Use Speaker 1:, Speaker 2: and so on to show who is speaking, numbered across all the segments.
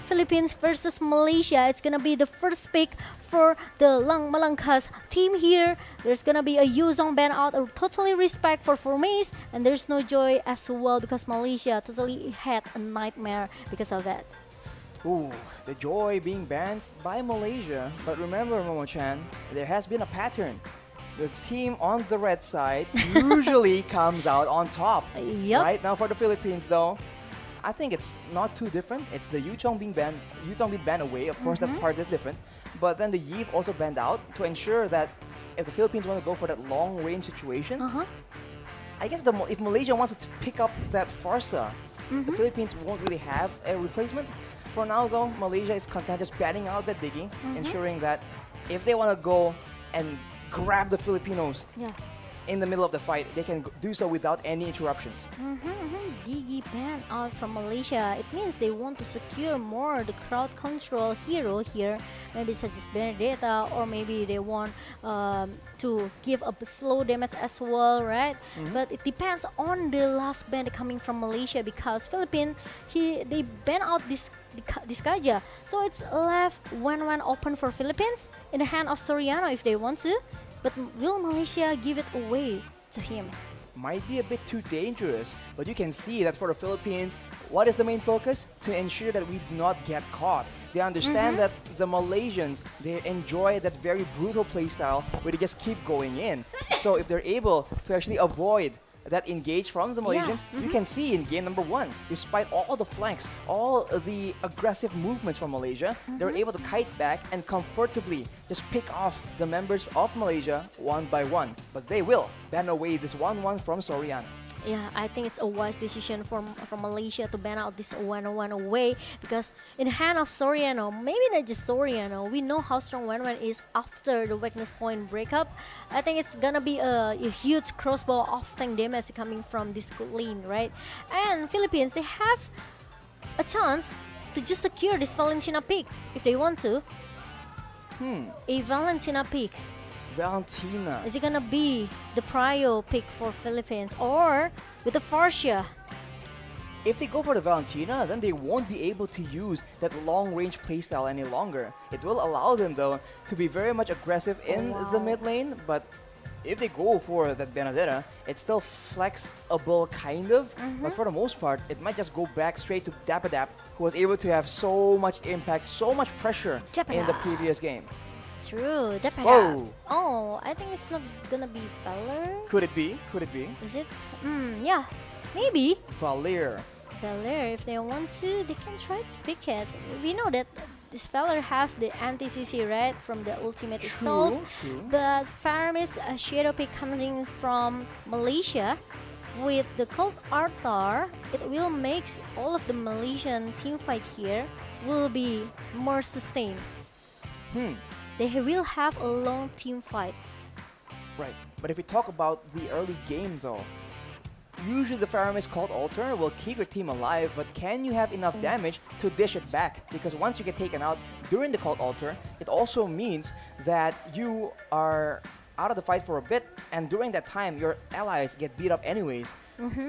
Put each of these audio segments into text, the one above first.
Speaker 1: Philippines versus Malaysia. It's gonna be the first pick for the Lang Malangkas team here. There's gonna be a Yuzong ban out, a totally respect for Formace, and there's no joy as well because Malaysia totally had a nightmare because of that.
Speaker 2: Ooh, the joy being banned by Malaysia. But remember, Momo-chan, there has been a pattern. The team on the red side usually comes out on top.
Speaker 1: Yup.
Speaker 2: Right now for the Philippines, though, I think it's not too different. It's the Yuchong being banned away. Of course, that part is different. But then the Yiv also banned out to ensure that if the Philippines want to go for that long-range situation, I guess if Malaysia wants to pick up that Farsa, the Philippines won't really have a replacement. For now, though, Malaysia is content just batting out that digging, ensuring that if they want to go and grab the Filipinos in the middle of the fight, they can do so without any interruptions.
Speaker 1: Digi ban out from Malaysia. It means they want to secure more the crowd control hero here, maybe such as Benedetta, or maybe they want to give a slow damage as well, right? But it depends on the last ban coming from Malaysia because Philippines, they ban out this Kaja. So it's left 1-1 open for Philippines in the hand of Soriano if they want to. But will Malaysia give it away to him?
Speaker 2: Might be a bit too dangerous, but you can see that for the Philippines, what is the main focus? To ensure that we do not get caught. They understand that the Malaysians, they enjoy that very brutal playstyle where they just keep going in. So if they're able to actually avoid that engage from the Malaysians, you can see in game number 1, despite all the flanks, all the aggressive movements from Malaysia, they're able to kite back and comfortably just pick off the members of Malaysia one by one. But they will ban away this 1-1 from Soriano.
Speaker 1: Yeah, I think it's a wise decision from Malaysia to ban out this 1-1 away because in the hand of Soriano, maybe not just Soriano, we know how strong 1-1 is after the weakness point breakup. I think it's gonna be a huge crossbow off-tank damage coming from this lane, right? And Philippines, they have a chance to just secure this Valentina picks if they want to. A Valentina pick.
Speaker 2: Valentina.
Speaker 1: Is it gonna be the prio pick for Philippines or with the Farsia?
Speaker 2: If they go for the Valentina, then they won't be able to use that long-range playstyle any longer. It will allow them, though, to be very much aggressive in the mid lane, but if they go for that Benedetta, it's still flexible, kind of, but for the most part, it might just go back straight to Dapadap, who was able to have so much impact, so much pressure in the previous game.
Speaker 1: True,
Speaker 2: Whoa.
Speaker 1: Oh, I think it's not gonna be Feller.
Speaker 2: Could it be? Could it be?
Speaker 1: Is it? Yeah, maybe.
Speaker 2: Valir.
Speaker 1: Feller, if they want to, they can try to pick it. We know that this Feller has the anti-CC, right, from the ultimate itself.
Speaker 2: True.
Speaker 1: But Faramis shadow pick comes in from Malaysia. With the Cult Arthur, it will make all of the Malaysian team fight here will be more sustained. They will have a long team fight.
Speaker 2: Right, but if we talk about the early game though, usually the Faramis called Alter will keep your team alive, but can you have enough damage to dish it back? Because once you get taken out during the called Alter, it also means that you are out of the fight for a bit, and during that time, your allies get beat up anyways.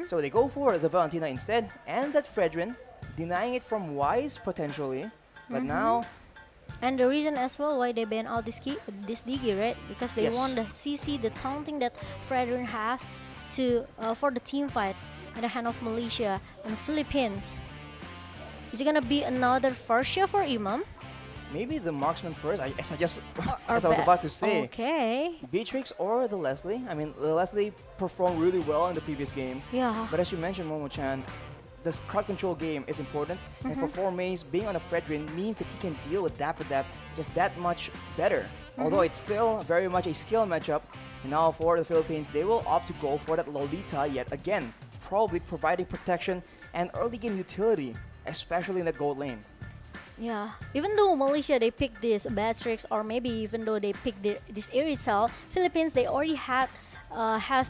Speaker 2: So they go for the Valentina instead, and that Fredrin, denying it from Wise potentially, but now...
Speaker 1: And the reason as well why they ban out this Digi, right? Because they want the CC, the taunting that Fredrin has to for the team fight in the hand of Malaysia and Philippines. Is it gonna be another Farsia for Imam?
Speaker 2: Maybe the marksman first, as I was about to say.
Speaker 1: Okay.
Speaker 2: Beatrix or the Leslie. I mean, the Leslie performed really well in the previous game.
Speaker 1: Yeah.
Speaker 2: But as you mentioned, Momo-chan, the crowd control game is important, and for Formace, being on a Fredrin means that he can deal with Dapadap just that much better. Although it's still very much a skill matchup, and now for the Philippines, they will opt to go for that Lolita yet again, probably providing protection and early game utility, especially in the gold lane.
Speaker 1: Yeah, even though Malaysia they picked this Beatrix, or maybe even though they picked this Iritzel, Philippines they already has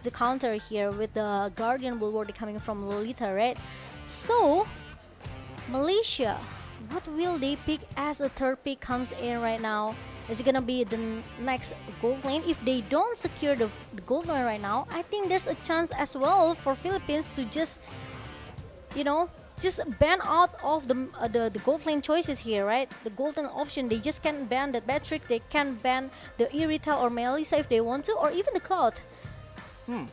Speaker 1: the counter here with the Guardian Bulwark coming from Lolita, right? So, Malaysia, what will they pick as a third pick comes in right now? Is it gonna be the next gold lane? If they don't secure the gold lane right now, I think there's a chance as well for Philippines to just, just ban out of the gold lane choices here, right? The golden option, they just can ban that bad trick, they can ban the Irithel or Melissa if they want to, or even the Cloud.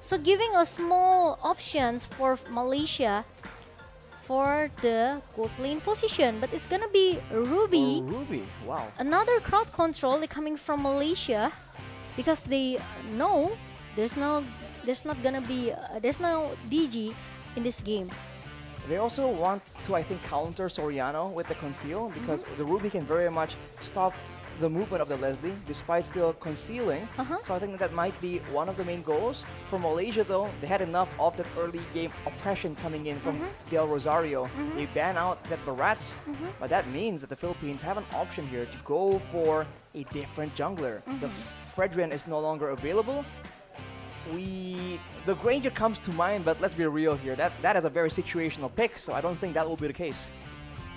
Speaker 1: So giving a small options for Malaysia for the gold lane position, but it's gonna be Ruby.
Speaker 2: Oh, Ruby, wow.
Speaker 1: Another crowd control coming from Malaysia, because they know there's no DG in this game.
Speaker 2: They also want to, I think, counter Soriano with the conceal, because the Ruby can very much stop the movement of the Leslie despite still concealing. So I think that might be one of the main goals. For Malaysia though, they had enough of that early game oppression coming in from Del Rosario. They ban out that Barats, but that means that the Philippines have an option here to go for a different jungler. The Fredrin is no longer available. The Granger comes to mind, but let's be real here. That is a very situational pick, so I don't think that will be the case.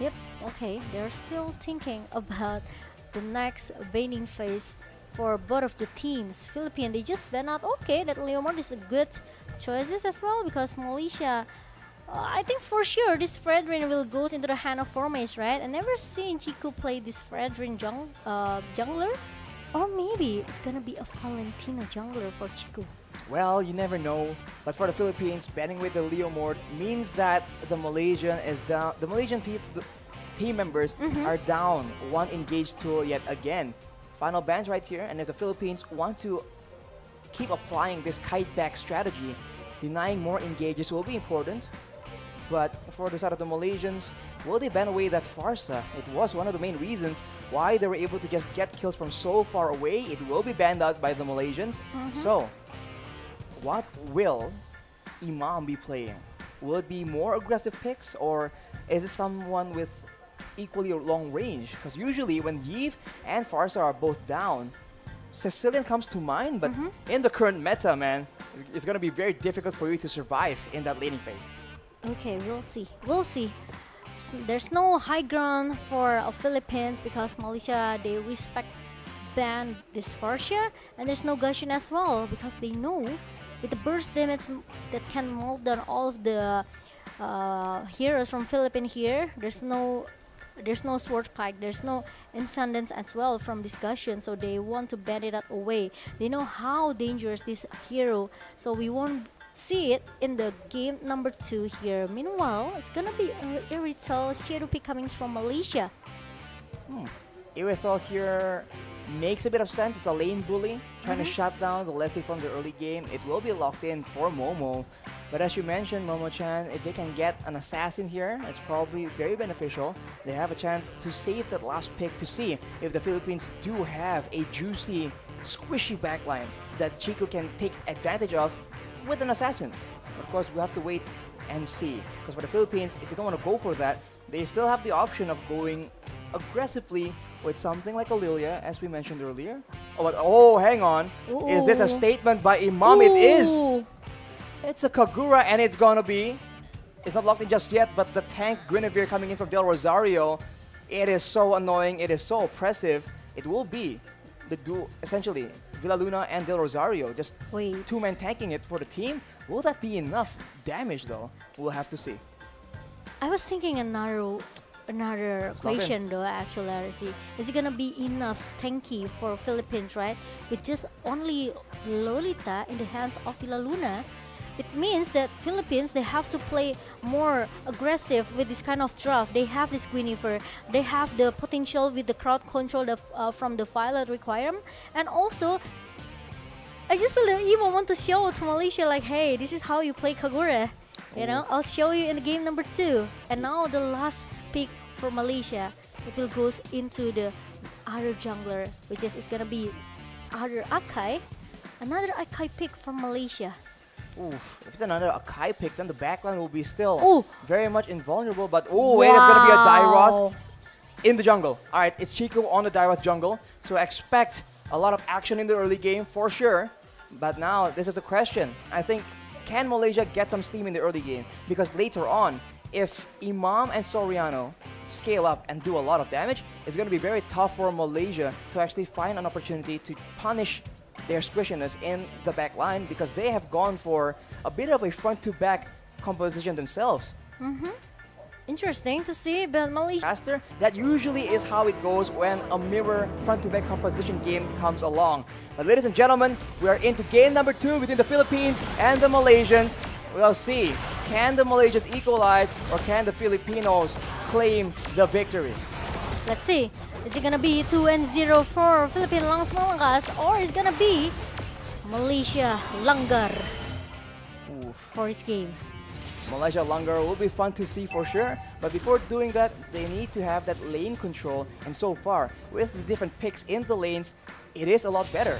Speaker 1: Yep, okay, they're still thinking about the next banning phase for both of the teams. Philippines, they just ban out. Okay, that Leomord is a good choices as well, because Malaysia, I think for sure this Fredrin will goes into the hand of Formace, right? I never seen Chiku play this Fredrin jungler. Or maybe it's gonna be a Valentina jungler for Chiku.
Speaker 2: Well, you never know. But for the Philippines, banning with the Leomord means that the Malaysian is down. The Malaysian team members are down one engaged tool yet again. Final bans right here, and if the Philippines want to keep applying this kite back strategy, denying more engages will be important. But for the side of the Malaysians, will they ban away that Farsa? It was one of the main reasons why they were able to just get kills from so far away. It will be banned out by the Malaysians. So, what will Imam be playing? Will it be more aggressive picks, or is it someone with equally long range? Because usually when Yves and Farsa are both down, Sicilian comes to mind, but in the current meta, man, it's going to be very difficult for you to survive in that laning phase.
Speaker 1: Okay, we'll see. We'll see. There's no high ground for Philippines because Malaysia, they respect ban this Farsia, and there's no Gusion as well because they know with the burst damage that can mold down all of the heroes from Philippines here. There's no sword pike, there's no Incendence as well from discussion, so they want to ban it out away. They know how dangerous this hero, so we won't see it in the game number 2 here. Meanwhile, it's gonna be Irithel Shadow pick coming from Malaysia.
Speaker 2: Irithel here makes a bit of sense. It's a lane bully trying to shut down the Leslie from the early game. It will be locked in for Momo. But as you mentioned, Momo-chan, if they can get an assassin here, it's probably very beneficial. They have a chance to save that last pick to see if the Philippines do have a juicy, squishy backline that Chico can take advantage of with an assassin. Of course, we have to wait and see. Because for the Philippines, if they don't want to go for that, they still have the option of going aggressively with something like a Lilia, as we mentioned earlier. Oh, hang on.
Speaker 1: Ooh.
Speaker 2: Is this a statement by Imam? It is. It's a Kagura, and it's gonna be. It's not locked in just yet, but the tank Guinevere coming in from Del Rosario, it is so annoying. It is so oppressive. It will be the duo, essentially Villaluna and Del Rosario, just two men tanking it for the team. Will that be enough damage though? We'll have to see.
Speaker 1: I was thinking another question though, actually, RC. Is it gonna be enough tanky for Philippines, right? With just only Lolita in the hands of Villaluna, it means that Philippines, they have to play more aggressive with this kind of draft. They have this Guinevere, they have the potential with the crowd control from the Violet requirement, and also I just feel that Imo want to show to Malaysia like, hey, this is how you play Kagura. You know, I'll show you in the game number 2. And now the last pick for Malaysia, it will goes into the other jungler, which is it's gonna be other Akai, another Akai pick from Malaysia.
Speaker 2: Oof, if it's another Akai pick, then the backline will be still very much invulnerable. But it is gonna be a Dairoth in the jungle. Alright, it's Chico on the Dairoth jungle, so expect a lot of action in the early game for sure. But now, this is the question. I think, can Malaysia get some steam in the early game? Because later on, if Imam and Soriano scale up and do a lot of damage, it's going to be very tough for Malaysia to actually find an opportunity to punish their squishiness in the back line, because they have gone for a bit of a front-to-back composition themselves.
Speaker 1: Interesting to see, but Malaysia.
Speaker 2: Faster. That usually is how it goes when a mirror front-to-back composition game comes along. But ladies and gentlemen, we are into game number 2 between the Philippines and the Malaysians. We'll see, can the Malaysians equalize or can the Filipinos claim the victory?
Speaker 1: Let's see. Is it gonna be 2-0 for Philippine Langs Malakas, or is gonna be Malaysia Langgar
Speaker 2: Oof.
Speaker 1: for this game?
Speaker 2: Malaysia Langgar will be fun to see for sure, but before doing that, they need to have that lane control, and so far, with the different picks in the lanes, it is a lot better.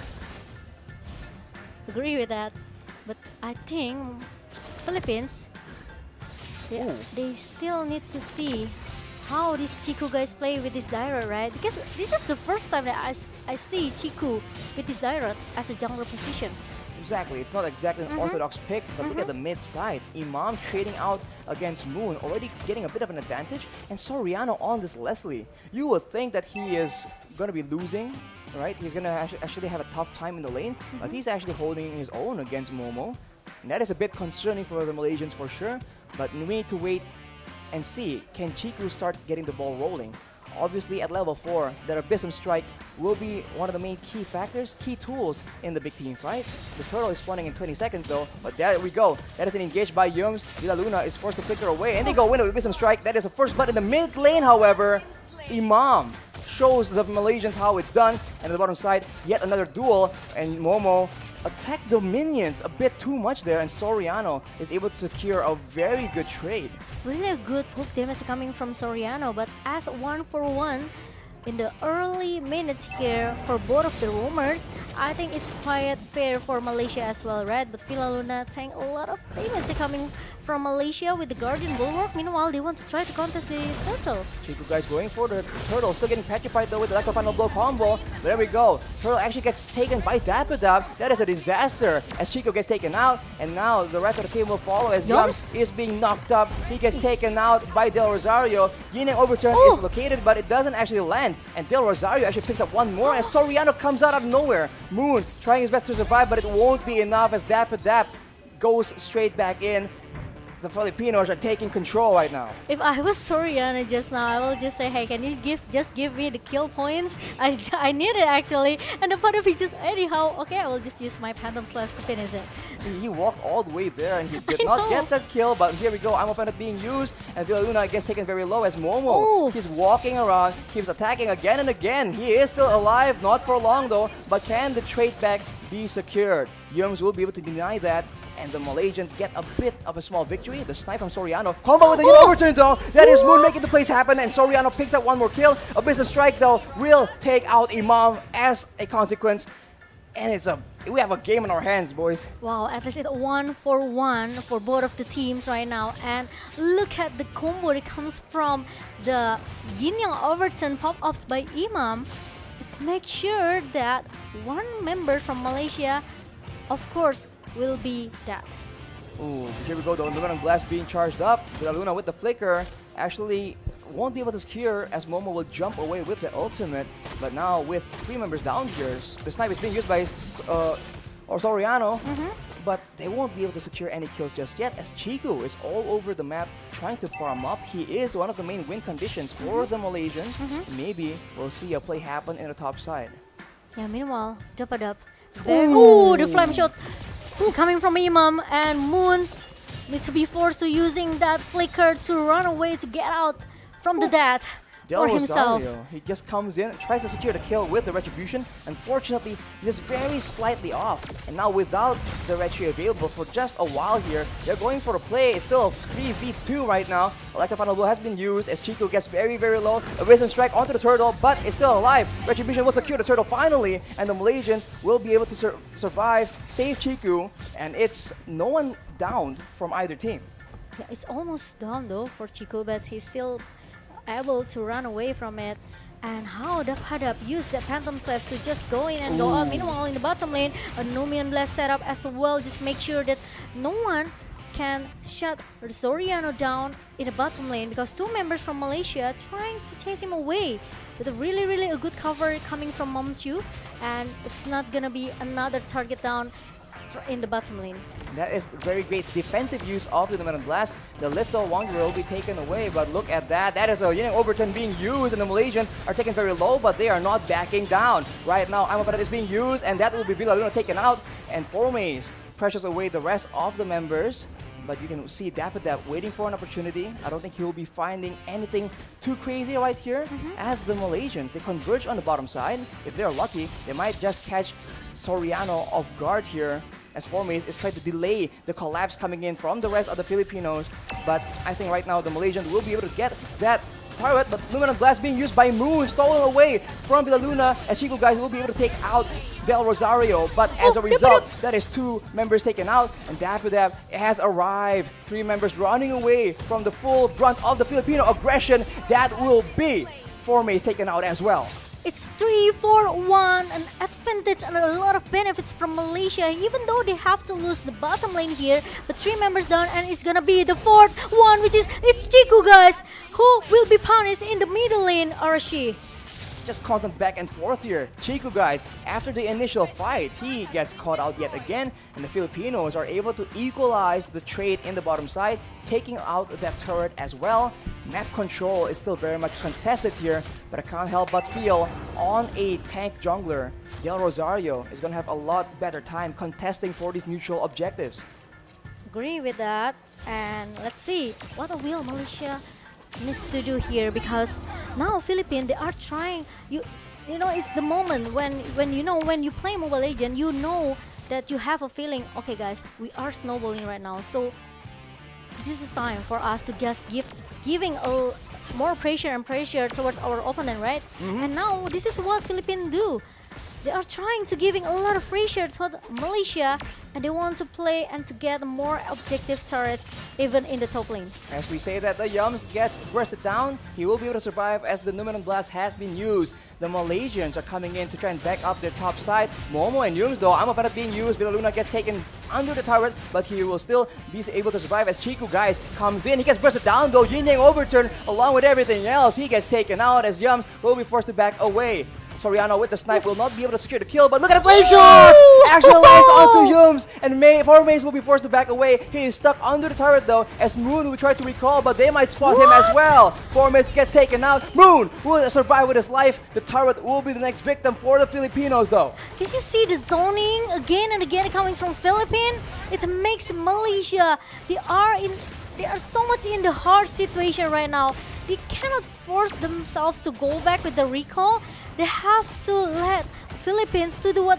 Speaker 1: Agree with that, but I think Philippines,
Speaker 2: Ooh.
Speaker 1: they still need to see how these Chiku guys play with this Dairot, right? Because this is the first time that I see Chiku with this Dairot as a jungler position.
Speaker 2: Exactly, it's not exactly an orthodox pick, but look at the mid side. Imam trading out against Moon, already getting a bit of an advantage, and Soriano on this Leslie. You would think that he is going to be losing, right? He's going to actually have a tough time in the lane, but he's actually holding his own against Momo. And that is a bit concerning for the Malaysians for sure, but we need to wait and see, can Chiku start getting the ball rolling? Obviously, at level 4, that Abyssum Strike will be one of the main key factors, key tools in the big team fight. The turtle is spawning in 20 seconds though, but there we go. That is an engage by Yums. Villa Luna is forced to flicker away, and they go win with Abyssum Strike. That is a first blood in the mid lane, however. Imam shows the Malaysians how it's done, and on the bottom side, yet another duel, and Momo attacked the minions a bit too much there, and Soriano is able to secure a very good trade.
Speaker 1: Really a good hook damage coming from Soriano, but as 1-for-1 in the early minutes here for both of the roamers, I think it's quite fair for Malaysia as well, right? But Villa Luna tank a lot of damage coming from Malaysia with the Guardian Bulwark. Meanwhile, they want to try to contest this turtle.
Speaker 2: Chiku guys going for the turtle, still getting petrified though with the electro final blow combo. There we go. Turtle actually gets taken by Dapadab. That is a disaster as Chiku gets taken out, and now the rest of the team will follow as Yums is being knocked up. He gets taken out by Del Rosario. Yineng overturn is located, but it doesn't actually land. And Del Rosario actually picks up one more as Soriano comes out of nowhere. Moon trying his best to survive, but it won't be enough as Dapadab goes straight back in. The Filipinos are taking control right now.
Speaker 1: If I was Soriano just now, I will just say, hey, can you just give me the kill points? I need it actually. And the part of he just, anyhow, okay, I will just use my Phantom Slash to finish it.
Speaker 2: He walked all the way there and he did not get that kill, but here we go. I'm offended being used, and Villa Luna gets taken very low as Momo. He's walking around, keeps attacking again and again. He is still alive, not for long though, but can the trade back be secured? Yums will be able to deny that, and the Malaysians get a bit of a small victory. The snipe from Soriano. Combo with the overturn though. That is Moon making the plays happen, and Soriano picks up one more kill. Abyssum Strike though will take out Imam as a consequence. And we have a game in our hands, boys.
Speaker 1: Wow, at least it's 1-for-1 for both of the teams right now. And look at the combo that comes from the Yin-Yang overturn pop-ups by Imam. Make sure that one member from Malaysia, of course, will be that.
Speaker 2: Ooh, here we go. The Luminum Blast being charged up. Villa Luna with the flicker actually won't be able to secure as Momo will jump away with the ultimate. But now with 3 members down here, the snipe is being used by Soriano. But they won't be able to secure any kills just yet as Chiku is all over the map trying to farm up. He is one of the main win conditions for the Malaysians. Maybe we'll see a play happen in the top side.
Speaker 1: Yeah, meanwhile, Dapadab. Ooh, the flame shot coming from Imam, and Moons need to be forced to using that flicker to run away to get out from the death for himself.
Speaker 2: Rosario, he just comes in, tries to secure the kill with the Retribution. Unfortunately, just very slightly off. And now without the Retri available for just a while here, they're going for a play. It's still a 3v2 right now. Electro Final Blow has been used as Chiku gets very, very low. A Wisdom Strike onto the turtle, but it's still alive. Retribution will secure the turtle finally, and the Malaysians will be able to survive, save Chiku, and it's no one downed from either team.
Speaker 1: Yeah, it's almost done though for Chiku, but he's still able to run away from it. And how Dapadab used that Phantom Slash to just go in and go out. Meanwhile, in the bottom lane, a Numian Blast setup as well. Just make sure that no one can shut Soriano down in the bottom lane, because 2 members from Malaysia trying to chase him away with a really a good cover coming from Momchu, and it's not gonna be another target down in the bottom lane.
Speaker 2: That is very great defensive use of the Numinum Blast. The Little Wanderer will be taken away, but look at that. That is a Yin Overturn being used, and the Malaysians are taken very low, but they are not backing down. Right now, Amaparat is being used, and that will be Villa Luna taken out, and Formaze pressures away the rest of the members. But you can see Dapper waiting for an opportunity. I don't think he will be finding anything too crazy right here. As the Malaysians, they converge on the bottom side. If they're lucky, they might just catch Soriano off guard here, as Formaze is trying to delay the collapse coming in from the rest of the Filipinos. But I think right now the Malaysians will be able to get that turret, but Luminous Blast being used by Moon, stolen away from Villa Luna, as Chico guys will be able to take out Del Rosario. But as a result, that is 2 members taken out, and Dapper has arrived. 3 members running away from the full brunt of the Filipino aggression. That will be Formaze taken out as well.
Speaker 1: It's 3-4-1, an advantage and a lot of benefits from Malaysia, even though they have to lose the bottom lane here. But 3 members down, and it's gonna be the 4th one, which is it's Chiku guys, who will be punished in the middle lane, Arashi.
Speaker 2: Just constant back and forth here. Chico guys, after the initial fight, he gets caught out yet again, and the Filipinos are able to equalize the trade in the bottom side, taking out that turret as well. Map control is still very much contested here, but I can't help but feel on a tank jungler, Del Rosario is going to have a lot better time contesting for these neutral objectives.
Speaker 1: Agree with that, and let's see what will Malaysia needs to do here, because now Philippines, they are trying, you know, it's the moment when you know, when you play Mobile Legends, you know that you have a feeling, okay guys, we are snowballing right now, so this is time for us to just giving a more pressure towards our opponent, right? And now this is what Philippines do. They are trying to giving a lot of pressure to Malaysia, and they want to play and to get more objective turrets even in the top lane.
Speaker 2: As we say that the Yums gets bursted down, he will be able to survive as the Numinum Blast has been used. The Malaysians are coming in to try and back up their top side. Momo and Yums though, Amaparat being used, Villa Luna gets taken under the turret, but he will still be able to survive as Chiku guys comes in. He gets bursted down though, Yin Yang overturn along with everything else. He gets taken out as Yums will be forced to back away. Soriano with the snipe will not be able to secure the kill, but look at the flame shot! Actually lands onto Yums, and Formaze will be forced to back away. He is stuck under the turret though, as Moon will try to recall, but they might spot him as well. Formaze gets taken out. Moon will survive with his life. The turret will be the next victim for the Filipinos though.
Speaker 1: Did you see the zoning again and again coming from Philippines? It makes Malaysia, they are so much in the hard situation right now. They cannot force themselves to go back with the recall. They have to let Philippines to do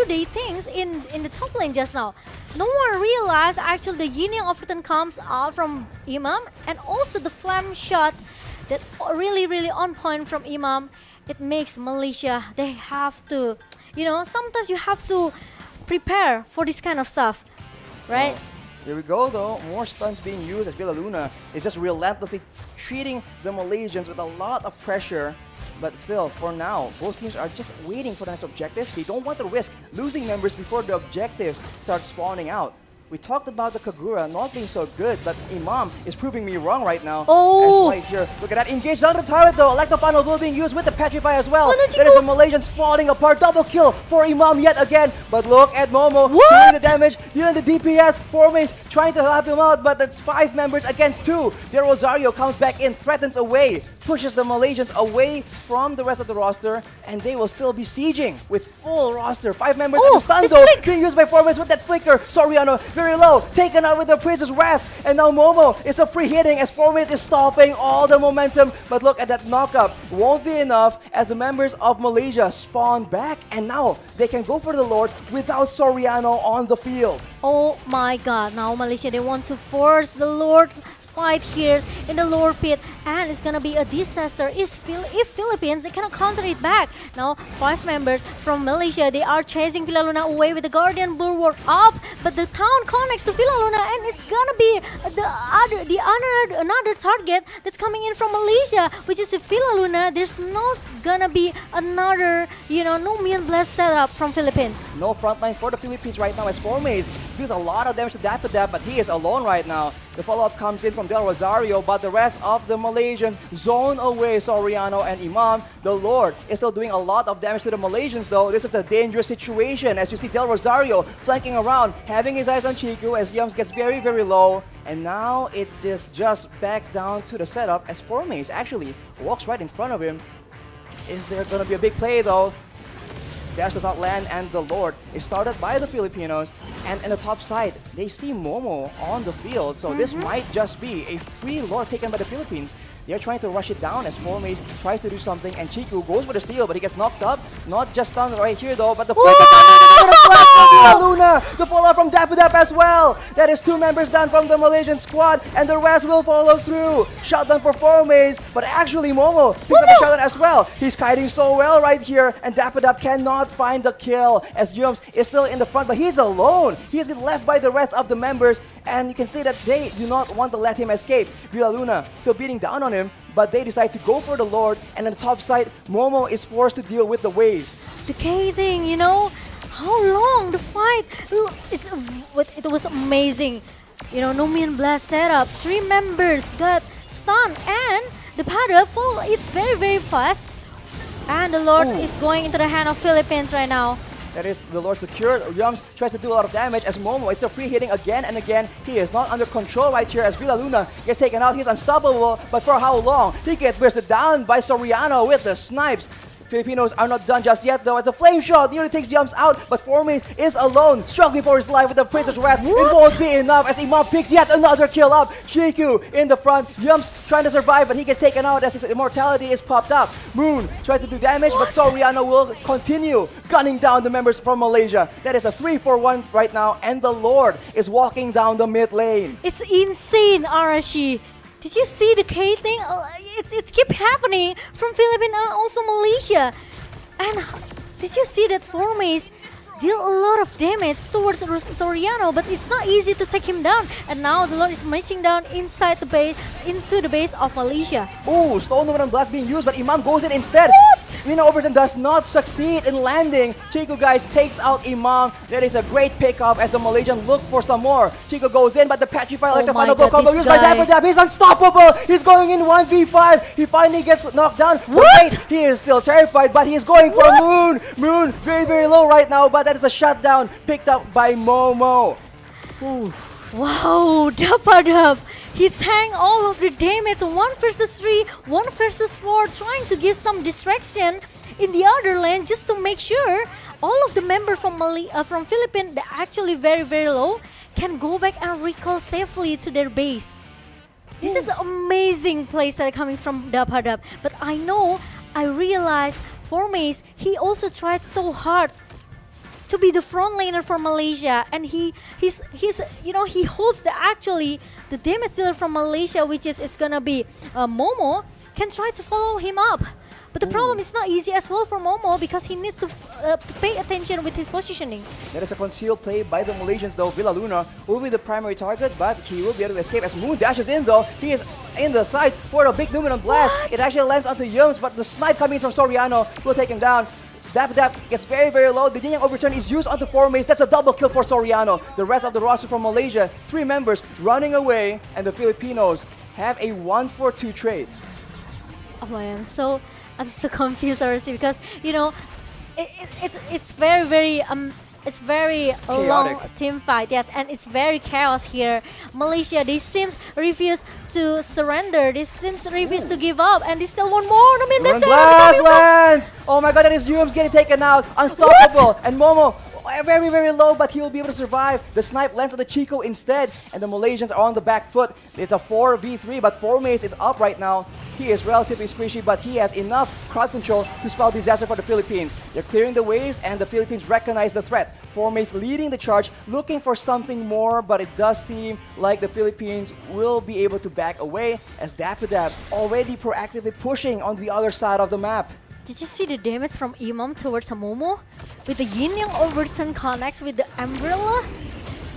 Speaker 1: their things in the top lane just now. No one realized actually the Yin Yang Overton comes out from Imam, and also the flame shot that really on point from Imam. It makes Malaysia, they have to, you know, sometimes you have to prepare for this kind of stuff, right?
Speaker 2: Here we go though, more stuns being used as Villa Luna is just relentlessly treating the Malaysians with a lot of pressure. But still, for now, both teams are just waiting for the next objective. They don't want to risk losing members before the objectives start spawning out. We talked about the Kagura not being so good, but Imam is proving me wrong right now.
Speaker 1: Oh!
Speaker 2: As right here, look at that, engaged on the turret though. Electro will being used with the Petrify as well.
Speaker 1: Oh, no,
Speaker 2: That is the Malaysians falling apart. Double kill for Imam yet again. But look at Momo doing the damage, dealing the DPS. Formaze trying to help him out, but it's 5 members against 2. The Rosario comes back in, threatens away, pushes the Malaysians away from the rest of the roster, and they will still be sieging with full roster. 5 members at the stun though, being used by Formaze with that flicker. Soriano very low, taken out with the Princess Wrath, and now Momo is a free hitting as Formaze is stopping all the momentum. But look at that knockup, won't be enough as the members of Malaysia spawn back, and now they can go for the Lord without Soriano on the field.
Speaker 1: Oh my god, now Malaysia, they want to force the Lord fight here in the lower pit, and it's gonna be a disaster if Philippines, they cannot counter it back. Now 5 members from Malaysia, they are chasing Villa Luna away with the Guardian Bulwark up, but the town connects to Villa Luna, and it's gonna be another target that's coming in from Malaysia, which is Villa Luna. There's not gonna be another, you know, no Million Blast setup from Philippines.
Speaker 2: No frontline for the Philippines right now as Formaze deals a lot of damage to Dapper, but he is alone right now. The follow-up comes in from Del Rosario, but the rest of the Malaysians zone away Soriano and Imam. The Lord is still doing a lot of damage to the Malaysians though. This is a dangerous situation as you see Del Rosario flanking around, having his eyes on Chiku as Yums gets very, very low. And now it is just back down to the setup as Formace actually walks right in front of him. Is there going to be a big play though? Dash does not land, and the Lord is started by the Filipinos. And in the top side, they see Momo on the field, so this might just be a free Lord taken by the Philippines. They're trying to rush it down as Formace tries to do something, and Chiku goes for the steal, but he gets knocked up. Not just stunned right here though, but the flick from Luna. The follow-up from Dapu as well. That is 2 members down from the Malaysian squad, and the rest will follow through. Shutdown for Formace, but actually Momo picks up a shutdown as well. He's kiting so well right here, and Dapu cannot find the kill as Yums is still in the front, but he's alone. He's left by the rest of the members, and you can see that they do not want to let him escape. Villa Luna still beating down on him, but they decide to go for the Lord, and on the top side, Momo is forced to deal with the waves.
Speaker 1: The K thing, you know, how long the fight? It was amazing. You know, Numian Blast setup. 3 members got stunned, and the Pada follow it very, very fast. And the Lord is going into the hand of Philippines right now.
Speaker 2: That is the Lord secured. Yums tries to do a lot of damage as Momo is still free hitting again and again. He is not under control right here as Villa Luna gets taken out. He's unstoppable, but for how long? He gets bursted down by Soriano with the snipes. Filipinos are not done just yet though as a flame shot nearly takes Yums out, but Formace is alone, struggling for his life with the Princess Wrath. It won't be enough as Imam picks yet another kill up. Chiku in the front, Yums trying to survive, but he gets taken out as his immortality is popped up. Moon tries to do damage, but Soriano will continue gunning down the members from Malaysia. That is a 3-for-1 right now, and the Lord is walking down the mid lane.
Speaker 1: It's insane, Arashi. Did you see the K thing? It keep happening from Philippines and also Malaysia. And did you see that Formace deal a lot of damage towards Soriano, but it's not easy to take him down. And now the Lord is marching down inside the base, into the base of Malaysia.
Speaker 2: Ooh, Stone Luminum Blast being used, but Imam goes in instead. Mina Overton does not succeed in landing. Chico, guys, takes out Imam. That is a great pickup as the Malaysian look for some more. Chico goes in, but the Petrify like the final blow combo used by Dapper. He's unstoppable. He's going in 1v5. He finally gets knocked down. Wait, he is still terrified, but he is going for Moon. Moon, very, very low right now, but that is a shutdown picked up by Momo.
Speaker 1: Ooh. Wow, Dap. He tanked all of the damage. 1 versus 3, 1 versus 4, trying to give some distraction in the other lane just to make sure all of the members from Philippines that actually very, very low can go back and recall safely to their base. This is amazing plays that are coming from Dap. But I realized Formace, he also tried so hard to be the front laner for Malaysia, and he hopes that actually the damage dealer from Malaysia, which is it's gonna be Momo, can try to follow him up. But the problem is not easy as well for Momo because he needs to pay attention with his positioning.
Speaker 2: That is a concealed play by the Malaysians though. Villa Luna will be the primary target, but he will be able to escape as Moon dashes in though. He is in the sides for a big Numinum Blast. It actually lands onto Yums, but the snipe coming from Soriano will take him down. Dap gets very, very low. The Yin Yang Overturn is used onto Formace. That's a double kill for Soriano. The rest of the roster from Malaysia, 3 members running away, and the Filipinos have a 1-for-2 trade.
Speaker 1: Oh my, I'm so confused already because it's very long team fight, yes, and it's very chaos here. Malaysia, they seems refuse to surrender. They seems refuse to give up, and they still want more.
Speaker 2: Blast lands! Oh my god, that is Yums getting taken out. Unstoppable. And Momo, very, very low, but he will be able to survive. The snipe lands on the Chico instead, and the Malaysians are on the back foot. It's a 4v3, but Formace is up right now. He is relatively squishy, but he has enough crowd control to spell disaster for the Philippines. They're clearing the waves, and the Philippines recognize the threat. Formace leading the charge, looking for something more, but it does seem like the Philippines will be able to back away as Dap already proactively pushing on the other side of the map.
Speaker 1: Did you see the damage from Imam towards Momo? With the Yin Yang Overturn connects with the Umbrella?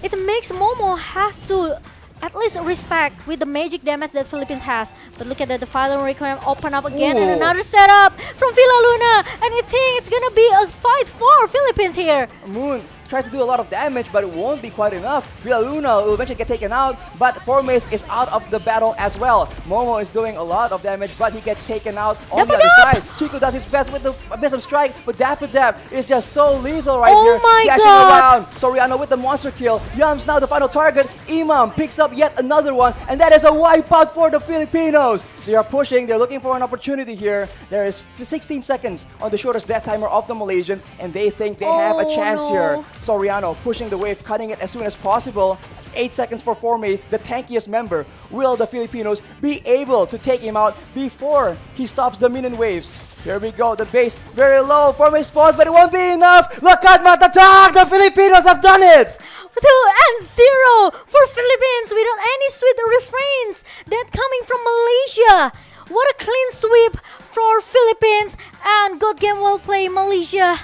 Speaker 1: It makes Momo has to at least respect with the magic damage that Philippines has. But look at that, the final requirement open up again. Ooh. And another setup from Villa Luna. And I think it's gonna be a fight for Philippines here.
Speaker 2: Moon tries to do a lot of damage, but it won't be quite enough. Luna will eventually get taken out, but Formace is out of the battle as well. Momo is doing a lot of damage, but he gets taken out on the other side. Chico does his best with the Abyssum Strike, but Dapper is just so lethal right here.
Speaker 1: my
Speaker 2: Dashing
Speaker 1: God.
Speaker 2: around. Soriano with the monster kill. Yum's now the final target. Imam picks up yet another one, and that is a wipeout for the Filipinos. They are pushing, they're looking for an opportunity here. There is 16 seconds on the shortest death timer of the Malaysians, and they think they have a chance here. Soriano pushing the wave, cutting it as soon as possible. 8 seconds for Formace, the tankiest member. Will the Filipinos be able to take him out before he stops the minion waves? Here we go, the base very low. Formace spawns, but it won't be enough. Look at Matatak! The Filipinos have done it!
Speaker 1: 2-0 for Philippines without any sweet refrains that coming from Malaysia. What a clean sweep for Philippines, and good game, well played, Malaysia.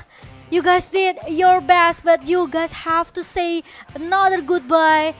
Speaker 1: You guys did your best, but you guys have to say another goodbye.